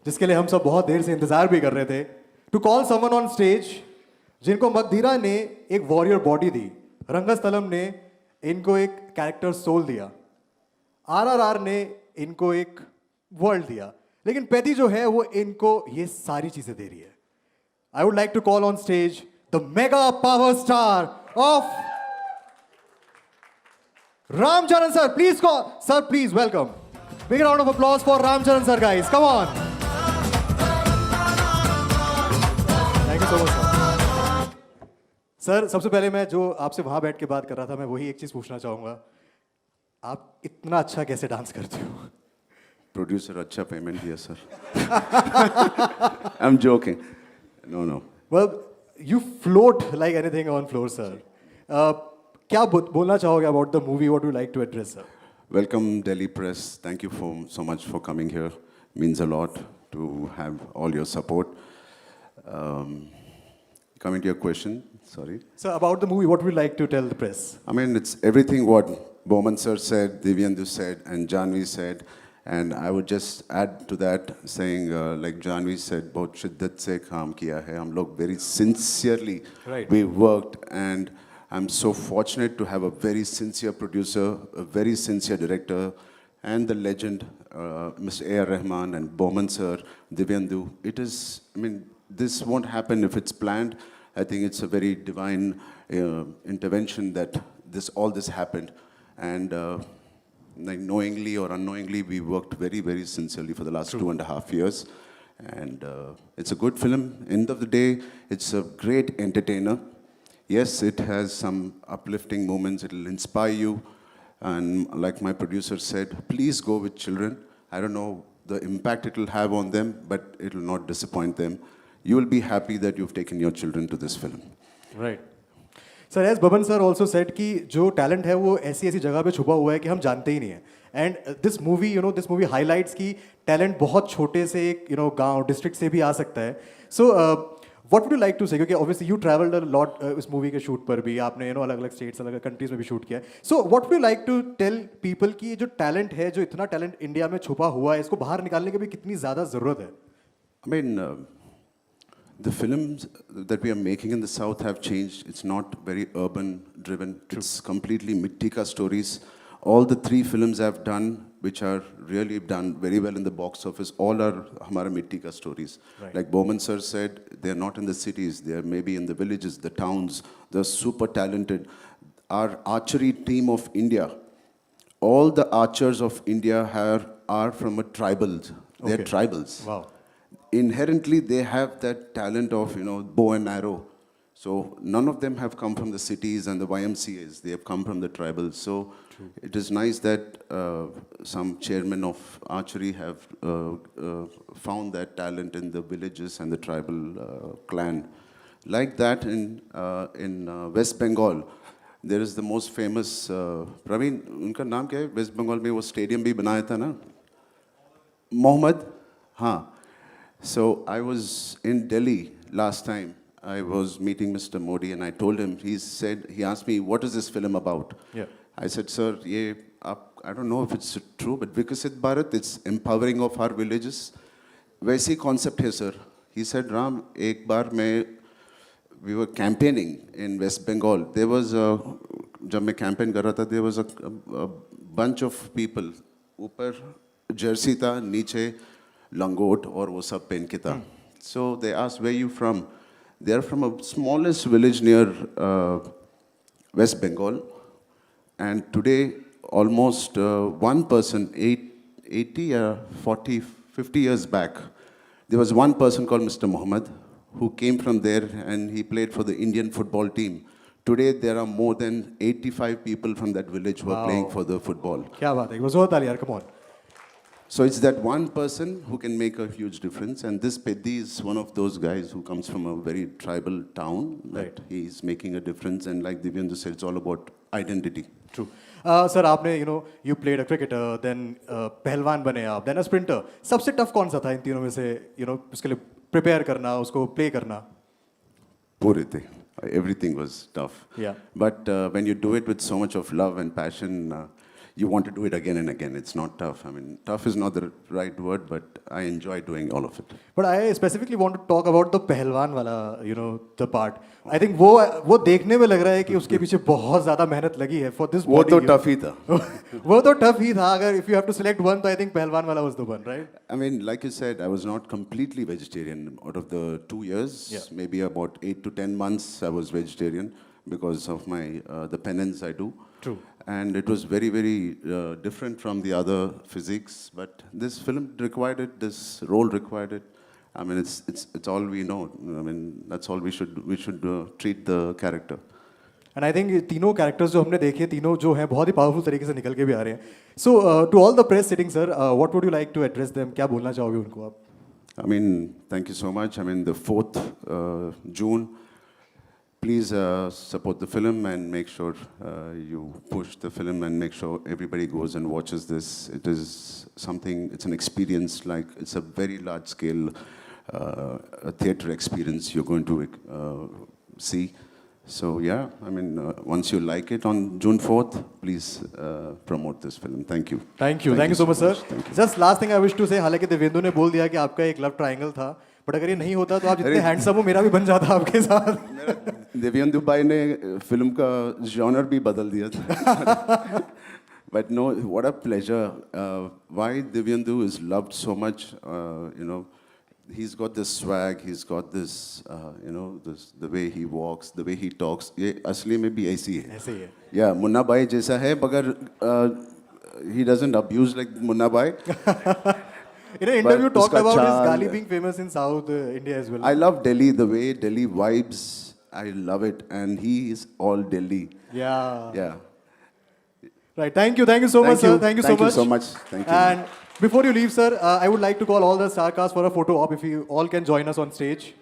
जिसके लिए हम सब बहुत देर से इंतजार भी कर रहे थे, to call someone on stage जिनको मगधीरा ने एक वॉरियर बॉडी दी, रंगस्थलम ने इनको एक कैरेक्टर सोल दिया, आरआरआर ने इनको एक वर्ल्ड दिया, लेकिन पेदी जो है वो इनको ये सारी चीजें दे रही है. I would like to call on stage the mega power star of Ramcharan sir. Please call sir, please welcome. Big round of applause for Ramcharan sir, guys. Come on. Thank you so much sir. Sir सबसे पहले मैं जो आपसे वहां बैठ के बात कर रहा था, मैं वही एक चीज पूछना चाहूंगा, आप इतना अच्छा कैसे डांस करते हो? प्रोड्यूसर अच्छा पेमेंट दिया sir. I am joking. No. Well, you float like anything on floor, sir. क्या बोलना चाहोगे about the movie? What would you like to address, sir? Welcome Delhi press. Thank you so much for coming here. Means a lot to have all your support. Coming to your question, sorry. So about the movie, what would you like to tell the press? I mean, it's everything what Bowman sir said, Divyendu said, and Janvi said. And I would just add to that, saying like Janvi said, बहुत शिद्दत से काम किया है. हम लोग very sincerely we worked, and I'm so fortunate to have a very sincere producer, a very sincere director, and the legend, Mr. A.R. Rahman and Bowman sir, Divyendu. It is, I mean, this won't happen if it's planned. I think it's a very divine intervention that all this happened. And like knowingly or unknowingly, we worked very, very sincerely for the last 2.5 years. And it's a good film. End of the day, it's a great entertainer. Yes, it has some uplifting moments. It will inspire you. And like my producer said, please go with children. I don't know the impact it will have on them, but it will not disappoint them. You will be happy that you've taken your children to this film. Right. Sir, as Baban sir also said कि जो talent है वो ऐसी ऐसी जगह पे छुपा हुआ है कि हम जानते ही नहीं हैं. And this movie, this movie highlights कि talent बहुत छोटे से एक गांव district से भी आ सकता है. So what would you like to say? क्योंकि obviously you traveled a lot इस movie के shoot पर भी आपने अलग-अलग states, अलग-अलग countries में भी shoot किया है. So what would you like to tell people कि जो talent है, जो इतना talent इंडिया में छुपा हुआ है, इसको बाहर निकालने की भी कितनी ज़्यादा ज़रूरत है? I mean, the films that we are making in the South have changed. It's not very urban driven. It's completely Mittika stories. All the 3 films I've done, which are really done very well in the box office, all are Hamara Mittika stories. Right. Like Bowman sir said, they're not in the cities. They're maybe in the villages, the towns. They're super talented. Our archery team of India, all the archers of India are from a tribal. They're tribals. Wow. Inherently, they have that talent of, bow and arrow. So none of them have come from the cities and the YMCAs. They have come from the tribals. So it is nice that some chairmen of archery have found that talent in the villages and the tribal clan. Like that in West Bengal, there is the most famous, Praveen, उनका नाम क्या है? West Bengal में वो stadium भी बनाया था ना? Mohammed? हाँ. So I was in Delhi last time. I was meeting Mr. Modi and I told him, he asked me, what is this film about? Yeah. I said, sir, I don't know if it's true, but Vikasit Bharat, it's empowering of our villages. वैसी concept है, sir. He said, Ram, एक बार we were campaigning in West Bengal. There was जब मैं campaign कर रहा था, there was a bunch of people. ऊपर jersey था, नीचे langot और वो सब पहन के था. So they asked, where are you from? They are from a smallest village near West Bengal. And today, almost one person, 80 or 40, 50 years back, there was one person called Mr. Mohammed who came from there and he played for the Indian football team. Today, there are more than 85 people from that village who are playing for the football. क्या बात है? मज़ा यार, come on. So it's that one person who can make a huge difference. And this Peddi is one of those guys who comes from a very tribal town. Right. He's making a difference. And like Divyendu said, it's all about identity. True. Sir, आपने you played a cricketer, then पहलवान बने आप, then a sprinter. सबसे tough कौन सा था इन तीनों में से उसके लिए prepare करना, उसको play करना? पूरे थे. Everything was tough. Yeah. But when you do it with so much of love and passion, you want to do it again and again. It's not tough. I mean, tough is not the right word, but I enjoy doing all of it. But I specifically want to talk about the पहलवान वाला, you know, the part. I think वो देखने में लग रहा है कि उसके पीछे बहुत ज़्यादा मेहनत लगी है for this वो body. तो tough ही था. वो तो tough ही था. अगर if you have to select one, तो I think पहलवान वाला was the one, right? I mean, like you said, I was not completely vegetarian. Out of the 2 years, Yeah. maybe about 8 to 10 months, I was vegetarian because of my the penance I do. True. And it was very, very different from the other physiques. But this film required it. This role required it. I mean, it's all we know. I mean, that's all we should treat the character. And I think तीनों characters जो हमने देखे तीनों जो हैं बहुत ही powerful तरीके से निकल के भी आ रहे हैं. So to all the press sitting, sir, what would you like to address them? क्या बोलना चाहोगे उनको आप? I mean, thank you so much. I mean, the 4th June, please support the film and make sure you push the film and make sure everybody goes and watches this. It is something, it's an experience, like it's a very large scale a theater experience you're going to see. So yeah, I mean, once you like it on June 4th, please promote this film. Thank you. Thank you so much, sir. Thank you. Just last thing I wish to say, हालांकि देवेंदु ने बोल दिया कि आपका एक love triangle था, but अगर ये नहीं होता तो आप जितने हैंडसम हो मेरा भी बन जाता आपके साथ. देवेंदु भाई ने फिल्म का जॉनर भी बदल दिया था. But no, what a pleasure. Why Divyendu is loved so much, you know, he's got this swag, he's got this, you know, this, the way he walks, the way he talks. ये असली में भी ऐसी है. ऐसे ही है. Yeah, Munna भाई जैसा है, मगर he doesn't abuse like Munna भाई. In an interview, But talked उसका about his चाल- गाली being famous in South India as well. I love Delhi, the way Delhi vibes. I love it, and he is all Delhi. Yeah. Yeah. Right. Thank you so much, sir. Thank you so much. Thank you so much. Thank you. And before you leave, sir, I would like to call all the star cast for a photo op if you all can join us on stage.